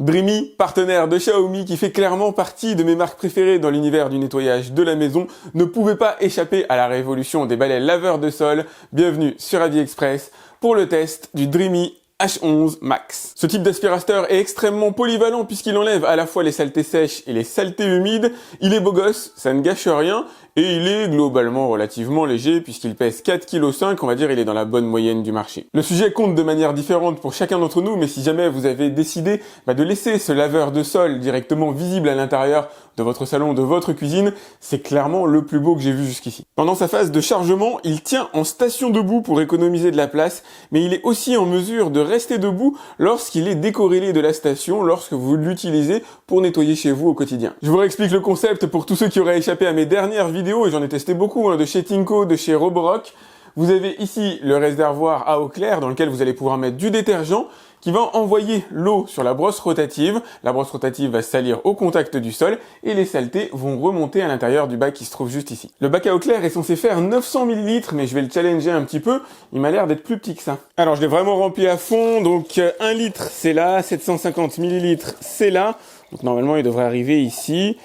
Dreamy, partenaire de Xiaomi qui fait clairement partie de mes marques préférées dans l'univers du nettoyage de la maison, ne pouvait pas échapper à la révolution des balais laveurs de sol. Bienvenue sur AliExpress pour le test du Dreamy H11 Max. Ce type d'aspirateur est extrêmement polyvalent puisqu'il enlève à la fois les saletés sèches et les saletés humides. Il est beau gosse, ça ne gâche rien et il est globalement relativement léger puisqu'il pèse 4,5 kg, on va dire il est dans la bonne moyenne du marché. Le sujet compte de manière différente pour chacun d'entre nous, mais si jamais vous avez décidé de laisser ce laveur de sol directement visible à l'intérieur de votre salon, de votre cuisine, c'est clairement le plus beau que j'ai vu jusqu'ici. Pendant sa phase de chargement, il tient en station debout pour économiser de la place, mais il est aussi en mesure de rester debout lorsqu'il est décorrélé de la station, lorsque vous l'utilisez pour nettoyer chez vous au quotidien. Je vous réexplique le concept pour tous ceux qui auraient échappé à mes dernières vidéos, et j'en ai testé beaucoup, de chez Tinko, de chez Roborock. Vous avez ici le réservoir à eau claire dans lequel vous allez pouvoir mettre du détergent qui va envoyer l'eau sur la brosse rotative. La brosse rotative va salir au contact du sol et les saletés vont remonter à l'intérieur du bac qui se trouve juste ici. Le bac à eau claire est censé faire 900 ml, mais je vais le challenger un petit peu. Il m'a l'air d'être plus petit que ça. Alors je l'ai vraiment rempli à fond, donc 1 litre c'est là, 750 ml c'est là. Donc normalement il devrait arriver ici.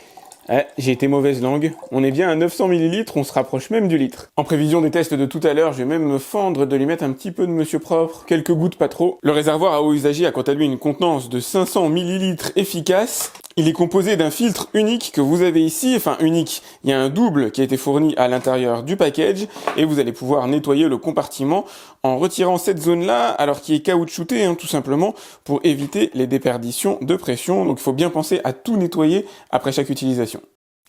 J'ai été mauvaise langue. On est bien à 900 ml, on se rapproche même du litre. En prévision des tests de tout à l'heure, je vais même me fendre de lui mettre un petit peu de Monsieur Propre, quelques gouttes pas trop. Le réservoir à eau usagée a quant à lui une contenance de 500 ml efficace. Il est composé d'un filtre unique que vous avez ici, enfin unique. Il y a un double qui a été fourni à l'intérieur du package et vous allez pouvoir nettoyer le compartiment en retirant cette zone-là, alors qui est caoutchoutée, tout simplement, pour éviter les déperditions de pression. Donc il faut bien penser à tout nettoyer après chaque utilisation.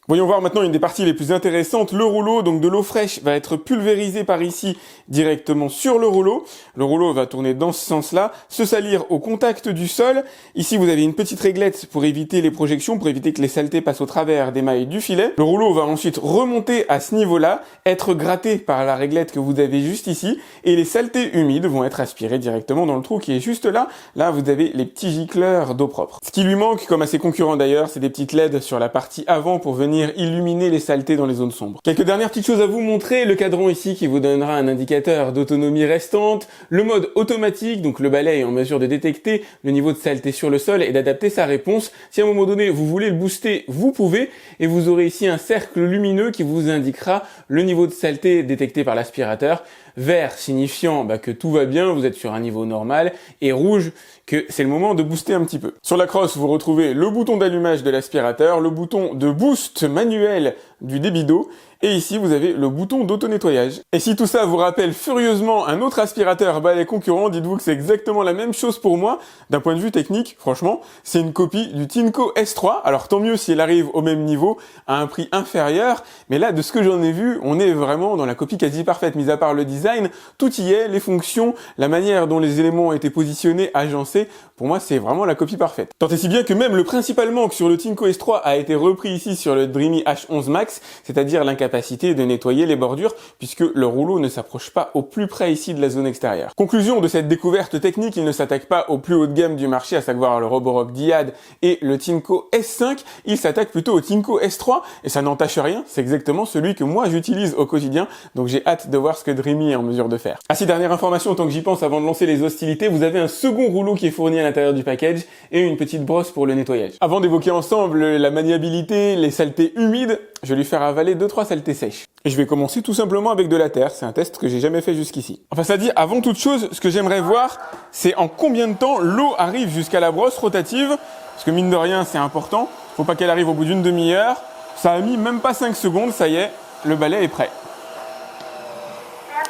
Voyons voir maintenant une des parties les plus intéressantes, le rouleau. Donc de l'eau fraîche va être pulvérisée par ici directement sur le rouleau. Le rouleau va tourner dans ce sens-là, se salir au contact du sol. Ici vous avez une petite réglette pour éviter les projections, pour éviter que les saletés passent au travers des mailles du filet. Le rouleau va ensuite remonter à ce niveau-là, être gratté par la réglette que vous avez juste ici, et les saletés humides vont être aspirées directement dans le trou qui est juste là. Là vous avez les petits gicleurs d'eau propre. Ce qui lui manque, comme à ses concurrents d'ailleurs, c'est des petites LED sur la partie avant pour venir illuminer les saletés dans les zones sombres. Quelques dernières petites choses à vous montrer, le cadran ici qui vous donnera un indicateur d'autonomie restante, le mode automatique, donc le balai est en mesure de détecter le niveau de saleté sur le sol et d'adapter sa réponse. Si à un moment donné vous voulez le booster, vous pouvez, et vous aurez ici un cercle lumineux qui vous indiquera le niveau de saleté détecté par l'aspirateur. Vert signifiant que tout va bien, vous êtes sur un niveau normal, et rouge que c'est le moment de booster un petit peu. Sur la crosse, vous retrouvez le bouton d'allumage de l'aspirateur, le bouton de boost manuel du débit d'eau, et ici vous avez le bouton d'auto-nettoyage. Et si tout ça vous rappelle furieusement un autre aspirateur balai concurrent, dites-vous que c'est exactement la même chose pour moi. D'un point de vue technique, franchement, c'est une copie du Tinko S3. Alors tant mieux si elle arrive au même niveau, à un prix inférieur, mais là, de ce que j'en ai vu, on est vraiment dans la copie quasi parfaite, mis à part le design, tout y est, les fonctions, la manière dont les éléments ont été positionnés, agencés, pour moi c'est vraiment la copie parfaite. Tant et si bien que même le principal manque sur le Tinko S3 a été repris ici sur le Dreamy H11 Max, c'est-à-dire l'incapacité de nettoyer les bordures puisque le rouleau ne s'approche pas au plus près ici de la zone extérieure. Conclusion de cette découverte technique, il ne s'attaque pas au plus haut de gamme du marché, à savoir le Roborock Diad et le Tinko S5, il s'attaque plutôt au Tinko S3 et ça n'entache rien, c'est exactement celui que moi j'utilise au quotidien, donc j'ai hâte de voir ce que Dreamy est en mesure de faire. Ah si, dernière information, tant que j'y pense avant de lancer les hostilités, vous avez un second rouleau qui est fourni à l'intérieur du package et une petite brosse pour le nettoyage. Avant d'évoquer ensemble la maniabilité, les saletés humides, je vais lui faire avaler 2-3 saletés sèches. Et je vais commencer tout simplement avec de la terre, c'est un test que j'ai jamais fait jusqu'ici. Enfin ça dit, avant toute chose, ce que j'aimerais voir, c'est en combien de temps l'eau arrive jusqu'à la brosse rotative, parce que mine de rien c'est important, faut pas qu'elle arrive au bout d'une demi-heure. Ça a mis même pas 5 secondes, ça y est, le balai est prêt.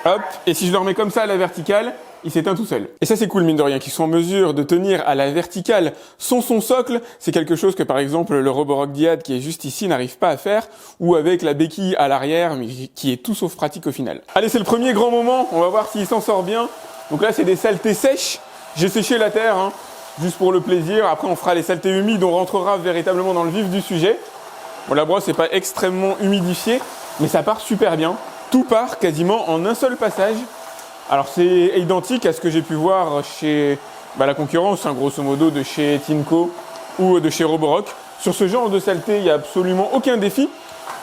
Hop, et si je le remets comme ça à la verticale, il s'éteint tout seul. Et ça c'est cool mine de rien, qu'ils soient en mesure de tenir à la verticale sans son socle, c'est quelque chose que par exemple le Roborock Diad qui est juste ici n'arrive pas à faire, ou avec la béquille à l'arrière, mais qui est tout sauf pratique au final. Allez, c'est le premier grand moment, on va voir s'il s'en sort bien. Donc là c'est des saletés sèches, j'ai séché la terre, juste pour le plaisir, après on fera les saletés humides, on rentrera véritablement dans le vif du sujet. Bon, la brosse n'est pas extrêmement humidifiée, mais ça part super bien. Tout part quasiment en un seul passage. Alors c'est identique à ce que j'ai pu voir chez la concurrence, grosso modo de chez Tinko ou de chez Roborock. Sur ce genre de saleté, il n'y a absolument aucun défi.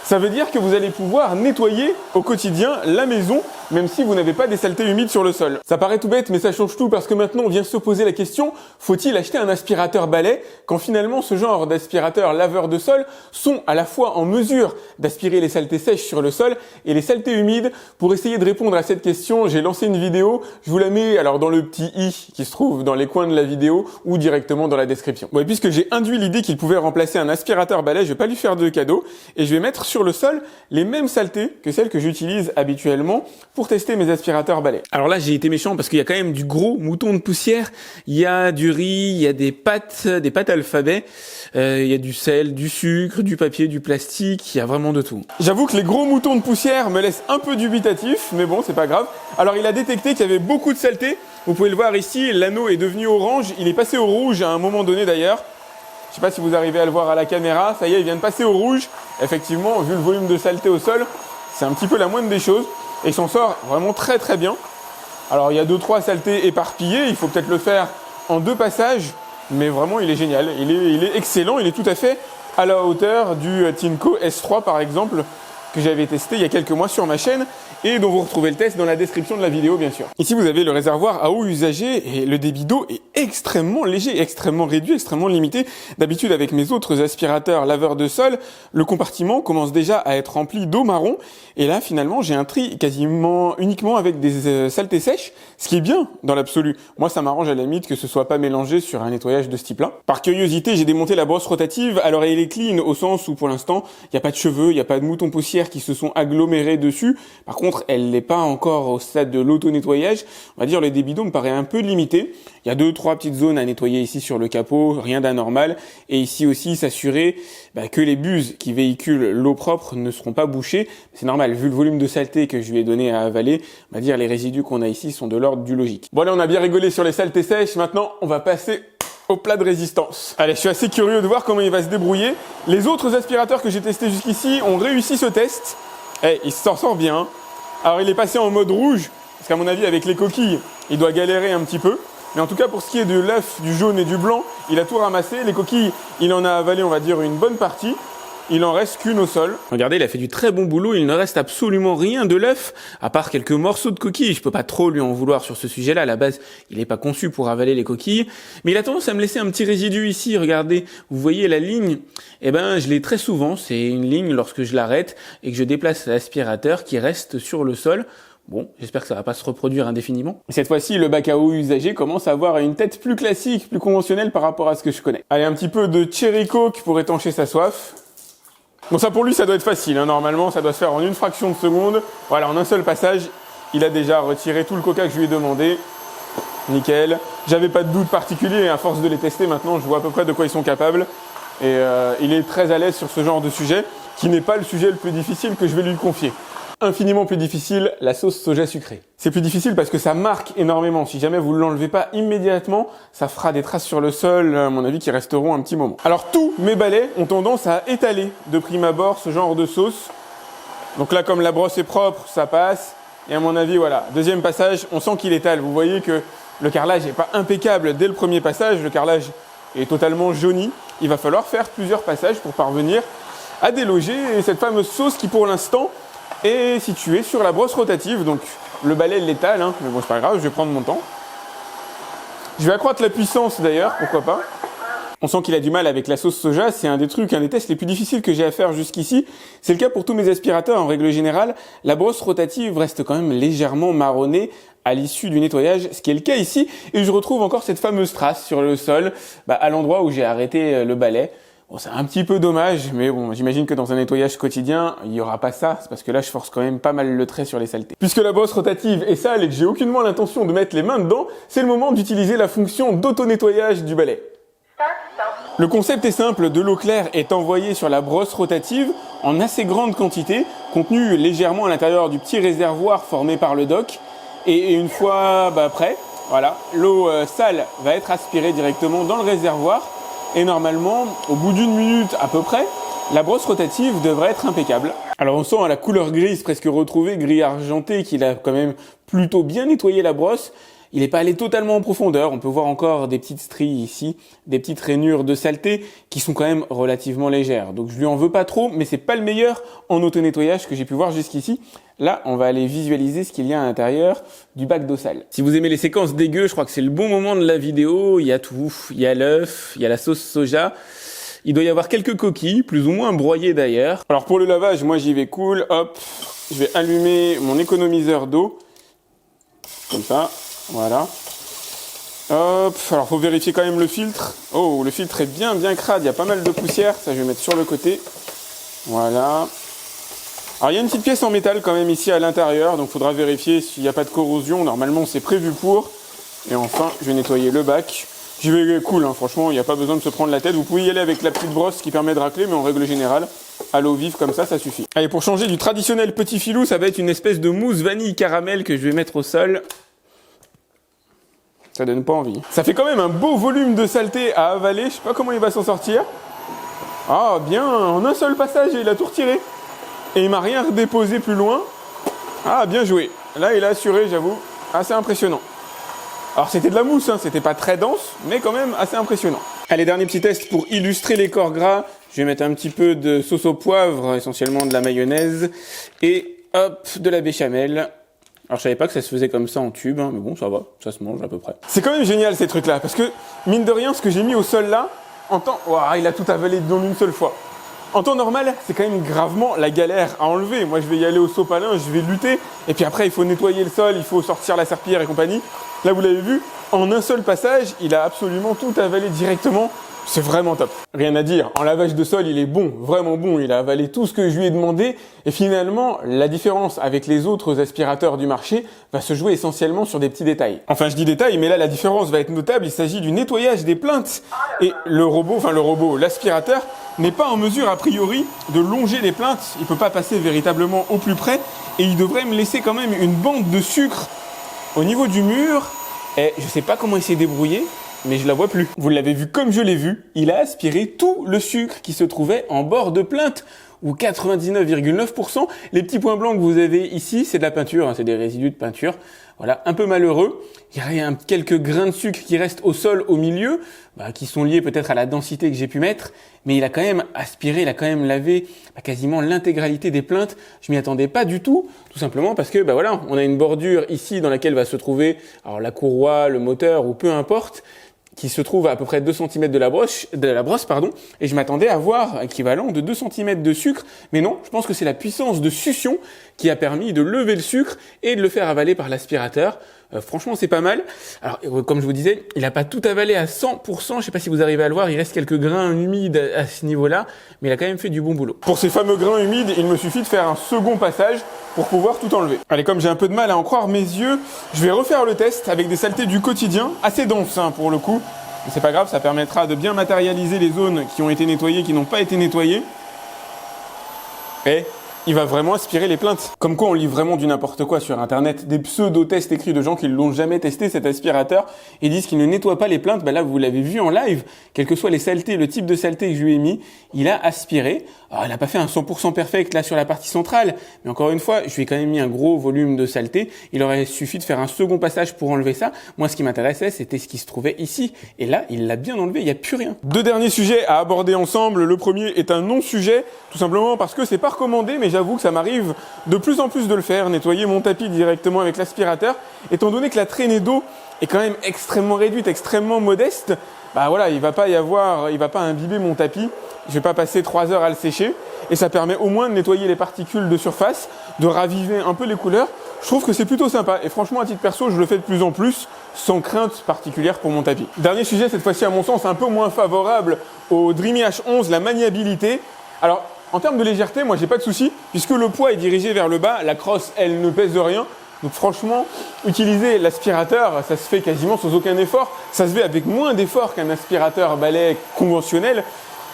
Ça veut dire que vous allez pouvoir nettoyer au quotidien la maison même si vous n'avez pas des saletés humides sur le sol. Ça paraît tout bête, mais ça change tout parce que maintenant on vient se poser la question, faut-il acheter un aspirateur balai quand finalement ce genre d'aspirateur laveur de sol sont à la fois en mesure d'aspirer les saletés sèches sur le sol et les saletés humides. Pour essayer de répondre à cette question, j'ai lancé une vidéo, je vous la mets alors dans le petit i qui se trouve dans les coins de la vidéo ou directement dans la description. Bon, et puisque j'ai induit l'idée qu'il pouvait remplacer un aspirateur balai, je vais pas lui faire de cadeau et je vais mettre sur le sol les mêmes saletés que celles que j'utilise habituellement pour tester mes aspirateurs balais. Alors là, j'ai été méchant parce qu'il y a quand même du gros mouton de poussière, il y a du riz, il y a des pâtes alphabet, il y a du sel, du sucre, du papier, du plastique, il y a vraiment de tout. J'avoue que les gros moutons de poussière me laissent un peu dubitatif, mais bon, c'est pas grave. Alors il a détecté qu'il y avait beaucoup de saleté. Vous pouvez le voir ici, l'anneau est devenu orange, il est passé au rouge à un moment donné d'ailleurs. Je sais pas si vous arrivez à le voir à la caméra, ça y est, il vient de passer au rouge. Effectivement, vu le volume de saleté au sol, c'est un petit peu la moindre des choses. Et il s'en sort vraiment très très bien. Alors il y a 2-3 saletés éparpillées, il faut peut-être le faire en 2 passages, mais vraiment il est génial, il est excellent, il est tout à fait à la hauteur du Tinko S3 par exemple, que j'avais testé il y a quelques mois sur ma chaîne et dont vous retrouvez le test dans la description de la vidéo bien sûr. Ici vous avez le réservoir à eau usagée et le débit d'eau est extrêmement léger, extrêmement réduit, extrêmement limité. D'habitude avec mes autres aspirateurs laveurs de sol, le compartiment commence déjà à être rempli d'eau marron et là finalement j'ai un tri quasiment uniquement avec des saletés sèches, ce qui est bien dans l'absolu. Moi ça m'arrange à la limite que ce soit pas mélangé sur un nettoyage de ce type-là. Par curiosité j'ai démonté la brosse rotative, alors elle est clean au sens où pour l'instant il n'y a pas de cheveux, il n'y a pas de moutons poussière qui se sont agglomérés dessus. Par contre, elle n'est pas encore au stade de l'auto-nettoyage. On va dire le débit d'eau me paraît un peu limité. Il y a 2-3 petites zones à nettoyer ici sur le capot, rien d'anormal. Et ici aussi, s'assurer que les buses qui véhiculent l'eau propre ne seront pas bouchées. C'est normal, vu le volume de saleté que je lui ai donné à avaler, on va dire les résidus qu'on a ici sont de l'ordre du logique. Bon allez, on a bien rigolé sur les saletés sèches. Maintenant, on va passer au plat de résistance. Allez, je suis assez curieux de voir comment il va se débrouiller. Les autres aspirateurs que j'ai testés jusqu'ici ont réussi ce test. Il s'en sort bien. Alors il est passé en mode rouge, parce qu'à mon avis avec les coquilles, il doit galérer un petit peu. Mais en tout cas pour ce qui est de l'œuf, du jaune et du blanc, il a tout ramassé. Les coquilles, il en a avalé on va dire une bonne partie. Il en reste qu'une au sol. Regardez, il a fait du très bon boulot, il ne reste absolument rien de l'œuf, à part quelques morceaux de coquilles. Je peux pas trop lui en vouloir sur ce sujet-là, à la base, il n'est pas conçu pour avaler les coquilles. Mais il a tendance à me laisser un petit résidu ici, regardez, vous voyez la ligne? Je l'ai très souvent, c'est une ligne lorsque je l'arrête et que je déplace l'aspirateur qui reste sur le sol. Bon, j'espère que ça va pas se reproduire indéfiniment. Cette fois-ci, le bac à eau usagé commence à avoir une tête plus classique, plus conventionnelle par rapport à ce que je connais. Allez, un petit peu de cherry coke pour étancher sa soif. Bon ça pour lui ça doit être facile, hein. Normalement ça doit se faire en une fraction de seconde. Voilà, en un seul passage, il a déjà retiré tout le coca que je lui ai demandé. Nickel. J'avais pas de doute particulier, à force de les tester maintenant je vois à peu près de quoi ils sont capables. Et il est très à l'aise sur ce genre de sujet, qui n'est pas le sujet le plus difficile que je vais lui confier. Infiniment plus difficile, la sauce soja sucrée. C'est plus difficile parce que ça marque énormément. Si jamais vous ne l'enlevez pas immédiatement, ça fera des traces sur le sol, à mon avis, qui resteront un petit moment. Alors tous mes balais ont tendance à étaler de prime abord ce genre de sauce. Donc là, comme la brosse est propre, ça passe. Et à mon avis, voilà, deuxième passage, on sent qu'il étale. Vous voyez que le carrelage n'est pas impeccable dès le premier passage. Le carrelage est totalement jauni. Il va falloir faire plusieurs passages pour parvenir à déloger cette fameuse sauce qui, pour l'instant, est situé sur la brosse rotative, donc le balai l'étale, hein, mais bon c'est pas grave, je vais prendre mon temps. Je vais accroître la puissance d'ailleurs, pourquoi pas. On sent qu'il a du mal avec la sauce soja, c'est un des tests les plus difficiles que j'ai à faire jusqu'ici. C'est le cas pour tous mes aspirateurs en règle générale. La brosse rotative reste quand même légèrement marronnée à l'issue du nettoyage, ce qui est le cas ici, et je retrouve encore cette fameuse trace sur le sol, à l'endroit où j'ai arrêté le balai. Bon, c'est un petit peu dommage, mais bon, j'imagine que dans un nettoyage quotidien, il n'y aura pas ça, c'est parce que là, je force quand même pas mal le trait sur les saletés. Puisque la brosse rotative est sale et que j'ai aucunement l'intention de mettre les mains dedans, c'est le moment d'utiliser la fonction d'auto-nettoyage du balai. Le concept est simple, de l'eau claire est envoyée sur la brosse rotative en assez grande quantité, contenue légèrement à l'intérieur du petit réservoir formé par le dock, et une fois prêt, voilà, l'eau sale va être aspirée directement dans le réservoir. Et normalement, au bout d'une minute à peu près, la brosse rotative devrait être impeccable. Alors on sent à la couleur grise presque retrouvée, gris argenté, qu'il a quand même plutôt bien nettoyé la brosse. Il n'est pas allé totalement en profondeur. On peut voir encore des petites stries ici, des petites rainures de saleté qui sont quand même relativement légères. Donc je lui en veux pas trop, mais c'est pas le meilleur en auto-nettoyage que j'ai pu voir jusqu'ici. Là, on va aller visualiser ce qu'il y a à l'intérieur du bac d'eau sale. Si vous aimez les séquences dégueu, je crois que c'est le bon moment de la vidéo. Il y a tout. Il y a l'œuf, il y a la sauce soja. Il doit y avoir quelques coquilles, plus ou moins broyées d'ailleurs. Alors pour le lavage, moi j'y vais cool. Hop, je vais allumer mon économiseur d'eau. Comme ça, voilà. Hop, alors faut vérifier quand même le filtre. Oh, le filtre est bien crade, il y a pas mal de poussière. Ça, je vais mettre sur le côté. Voilà. Alors il y a une petite pièce en métal quand même ici à l'intérieur, donc il faudra vérifier s'il n'y a pas de corrosion. Normalement c'est prévu pour. Et enfin, je vais nettoyer le bac. J'y vais cool, hein. Franchement, il n'y a pas besoin de se prendre la tête. Vous pouvez y aller avec la petite brosse qui permet de racler, mais en règle générale, à l'eau vive comme ça suffit. Allez, pour changer du traditionnel petit filou, ça va être une espèce de mousse vanille caramel que je vais mettre au sol. Ça donne pas envie. Ça fait quand même un beau volume de saleté à avaler. Je sais pas comment il va s'en sortir. Ah, bien, en un seul passage, il a tout retiré. Et il m'a rien redéposé plus loin. Ah, bien joué. Là, il a assuré, j'avoue. Assez impressionnant. Alors c'était de la mousse, hein, c'était pas très dense, mais quand même assez impressionnant. Allez, dernier petit test pour illustrer les corps gras. Je vais mettre un petit peu de sauce au poivre, essentiellement de la mayonnaise, et hop, de la béchamel. Alors je savais pas que ça se faisait comme ça en tube, hein, mais bon, ça va, ça se mange à peu près. C'est quand même génial ces trucs-là, parce que mine de rien, ce que j'ai mis au sol là, en temps... Ouah, il a tout avalé dans une seule fois. En temps normal, c'est quand même gravement la galère à enlever. Moi, je vais y aller au sopalin, je vais lutter. Et puis après, il faut nettoyer le sol, il faut sortir la serpillière et compagnie. Là, vous l'avez vu, en un seul passage, il a absolument tout avalé directement. C'est vraiment top. Rien à dire. En lavage de sol, il est bon, vraiment bon. Il a avalé tout ce que je lui ai demandé. Et finalement, la différence avec les autres aspirateurs du marché va se jouer essentiellement sur des petits détails. Enfin, je dis détails, mais là, la différence va être notable. Il s'agit du nettoyage des plaintes. Et l'aspirateur, n'est pas en mesure, a priori, de longer les plaintes. Il peut pas passer véritablement au plus près. Et il devrait me laisser quand même une bande de sucre au niveau du mur. Et je sais pas comment il s'est débrouillé, mais je la vois plus. Vous l'avez vu comme je l'ai vu, il a aspiré tout le sucre qui se trouvait en bord de plainte, ou 99,9%. Les petits points blancs que vous avez ici, c'est de la peinture, hein, c'est des résidus de peinture. Voilà, un peu malheureux. Il y a quelques grains de sucre qui restent au sol au milieu, qui sont liés peut-être à la densité que j'ai pu mettre, mais il a quand même aspiré, il a quand même lavé quasiment l'intégralité des plaintes. Je m'y attendais pas du tout simplement parce que voilà, on a une bordure ici dans laquelle va se trouver alors la courroie, le moteur ou peu importe, qui se trouve à peu près 2 cm de la brosse, et je m'attendais à voir équivalent de 2 cm de sucre, mais non, je pense que c'est la puissance de succion qui a permis de lever le sucre et de le faire avaler par l'aspirateur. Franchement, c'est pas mal. Alors, comme je vous disais, il n'a pas tout avalé à 100%, je sais pas si vous arrivez à le voir, il reste quelques grains humides à ce niveau-là, mais il a quand même fait du bon boulot. Pour ces fameux grains humides, il me suffit de faire un second passage pour pouvoir tout enlever. Allez, comme j'ai un peu de mal à en croire mes yeux, je vais refaire le test avec des saletés du quotidien, assez denses pour le coup. Mais c'est pas grave, ça permettra de bien matérialiser les zones qui ont été nettoyées, qui n'ont pas été nettoyées. Et il va vraiment aspirer les plaintes. Comme quoi on lit vraiment du n'importe quoi sur internet, des pseudo-tests écrits de gens qui ne l'ont jamais testé cet aspirateur et disent qu'il ne nettoie pas les plaintes. Là vous l'avez vu en live, quelles que soient les saletés, le type de saleté que je lui ai mis, il a aspiré. Alors, il n'a pas fait un 100% perfect là sur la partie centrale, mais encore une fois, je lui ai quand même mis un gros volume de saleté. Il aurait suffi de faire un second passage pour enlever ça. Moi ce qui m'intéressait c'était ce qui se trouvait ici, et là il l'a bien enlevé, il n'y a plus rien. Deux derniers sujets à aborder ensemble. Le premier est un non-sujet, tout simplement parce que c'est pas recommandé, mais j'avoue que ça m'arrive de plus en plus de le faire, nettoyer mon tapis directement avec l'aspirateur, étant donné que la traînée d'eau est quand même extrêmement réduite, extrêmement modeste. Voilà, il va pas imbiber mon tapis, je vais pas passer 3 heures à le sécher, et ça permet au moins de nettoyer les particules de surface, de raviver un peu les couleurs. Je trouve que c'est plutôt sympa, et franchement à titre perso, je le fais de plus en plus, sans crainte particulière pour mon tapis. Dernier sujet, cette fois-ci à mon sens un peu moins favorable au Dreamy H11, la maniabilité. Alors, en termes de légèreté, moi j'ai pas de souci, puisque le poids est dirigé vers le bas, la crosse elle ne pèse de rien. Donc franchement, utiliser l'aspirateur, ça se fait quasiment sans aucun effort. Ça se fait avec moins d'effort qu'un aspirateur balai conventionnel.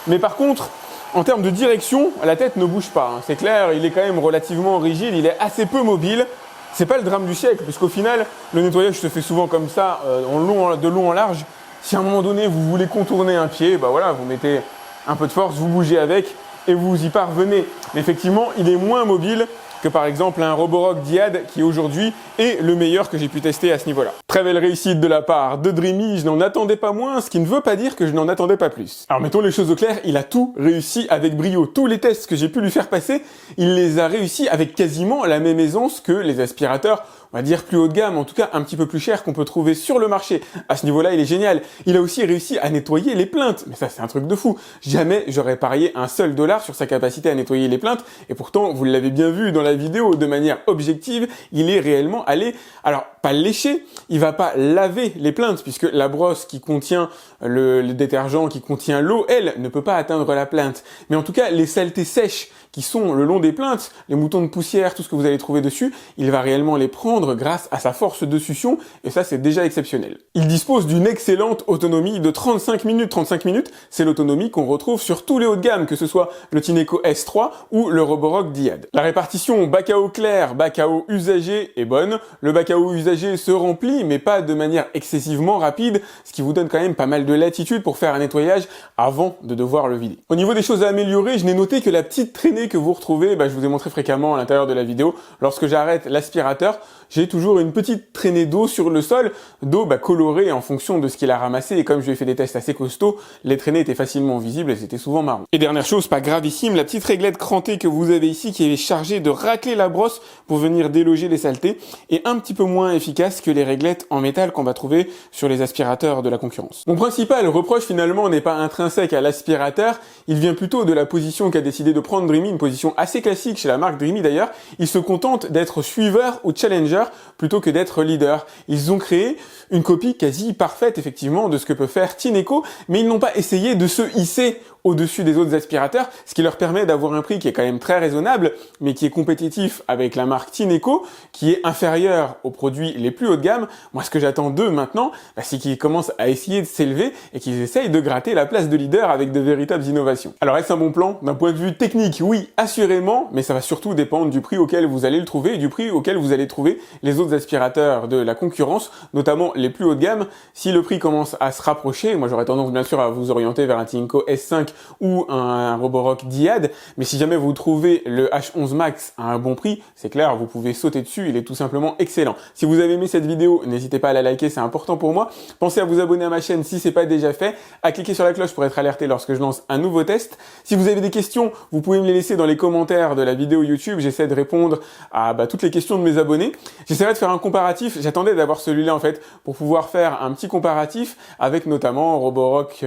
Mais par contre, en termes de direction, la tête ne bouge pas. C'est clair, il est quand même relativement rigide, il est assez peu mobile. C'est pas le drame du siècle, puisqu'au final, le nettoyage se fait souvent comme ça, de long en large. Si à un moment donné, vous voulez contourner un pied, vous mettez un peu de force, vous bougez avec et vous y parvenez. Mais effectivement, il est moins mobile que par exemple un Roborock Diad qui aujourd'hui est le meilleur que j'ai pu tester à ce niveau-là. Très belle réussite de la part de Dreamy, je n'en attendais pas moins, ce qui ne veut pas dire que je n'en attendais pas plus. Alors mettons les choses au clair, il a tout réussi avec brio. Tous les tests que j'ai pu lui faire passer, il les a réussi avec quasiment la même aisance que les aspirateurs, on va dire plus haut de gamme, en tout cas un petit peu plus cher qu'on peut trouver sur le marché. À ce niveau-là, il est génial. Il a aussi réussi à nettoyer les plaintes. Mais ça, c'est un truc de fou. Jamais j'aurais parié un seul dollar sur sa capacité à nettoyer les plaintes. Et pourtant, vous l'avez bien vu dans la vidéo, de manière objective, il est réellement allé, alors pas lécher, il va pas laver les plaintes, puisque la brosse qui contient le détergent, qui contient l'eau, elle, ne peut pas atteindre la plainte. Mais en tout cas, les saletés sèches qui sont le long des plaintes, les moutons de poussière, tout ce que vous allez trouver dessus, il va réellement les prendre grâce à sa force de succion, et ça c'est déjà exceptionnel. Il dispose d'une excellente autonomie de 35 minutes. 35 minutes, c'est l'autonomie qu'on retrouve sur tous les hauts de gamme, que ce soit le Tineco S3 ou le Roborock Diad. La répartition bac à eau clair, bac à eau usagé est bonne. Le bac à eau usagé se remplit, mais pas de manière excessivement rapide, ce qui vous donne quand même pas mal de latitude pour faire un nettoyage avant de devoir le vider. Au niveau des choses à améliorer, je n'ai noté que la petite traînée que vous retrouvez, je vous ai montré fréquemment à l'intérieur de la vidéo, lorsque j'arrête l'aspirateur, j'ai toujours une petite traînée d'eau sur le sol, d'eau colorée en fonction de ce qu'il a ramassé, et comme je lui ai fait des tests assez costauds, les traînées étaient facilement visibles et c'était souvent marron. Et dernière chose, pas gravissime, la petite réglette crantée que vous avez ici, qui est chargée de racler la brosse pour venir déloger les saletés, est un petit peu moins efficace que les réglettes en métal qu'on va trouver sur les aspirateurs de la concurrence. Mon principal reproche finalement n'est pas intrinsèque à l'aspirateur, il vient plutôt de la position qu'a décidé de prendre Dreamy, une position assez classique chez la marque Dreamy d'ailleurs. Il se contente d'être suiveur ou challenger plutôt que d'être leader. Ils ont créé une copie quasi parfaite effectivement de ce que peut faire Tineco, mais ils n'ont pas essayé de se hisser au-dessus des autres aspirateurs, ce qui leur permet d'avoir un prix qui est quand même très raisonnable, mais qui est compétitif avec la marque Tineco, qui est inférieur aux produits les plus haut de gamme. Moi, ce que j'attends d'eux maintenant, c'est qu'ils commencent à essayer de s'élever et qu'ils essayent de gratter la place de leader avec de véritables innovations. Alors, est-ce un bon plan? D'un point de vue technique, oui, assurément, mais ça va surtout dépendre du prix auquel vous allez le trouver et du prix auquel vous allez trouver les autres aspirateurs de la concurrence, notamment les plus haut de gamme. Si le prix commence à se rapprocher, moi j'aurais tendance bien sûr à vous orienter vers un Tineco S5 ou un Roborock Diad, mais si jamais vous trouvez le H11 Max à un bon prix, c'est clair, vous pouvez sauter dessus, il est tout simplement excellent. Si vous avez aimé cette vidéo, n'hésitez pas à la liker, c'est important pour moi. Pensez à vous abonner à ma chaîne si c'est pas déjà fait, à cliquer sur la cloche pour être alerté lorsque je lance un nouveau test. Si vous avez des questions, vous pouvez me les laisser dans les commentaires de la vidéo YouTube, j'essaie de répondre à toutes les questions de mes abonnés. J'essaierai de faire un comparatif, j'attendais d'avoir celui-là en fait, pour pouvoir faire un petit comparatif avec notamment Roborock,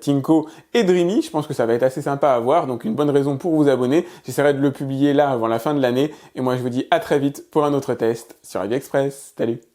Tineco et Dreamy. Je pense que ça va être assez sympa à voir, donc une bonne raison pour vous abonner. J'essaierai de le publier là avant la fin de l'année, et moi je vous dis à très vite pour un autre test sur AviExpress. Salut!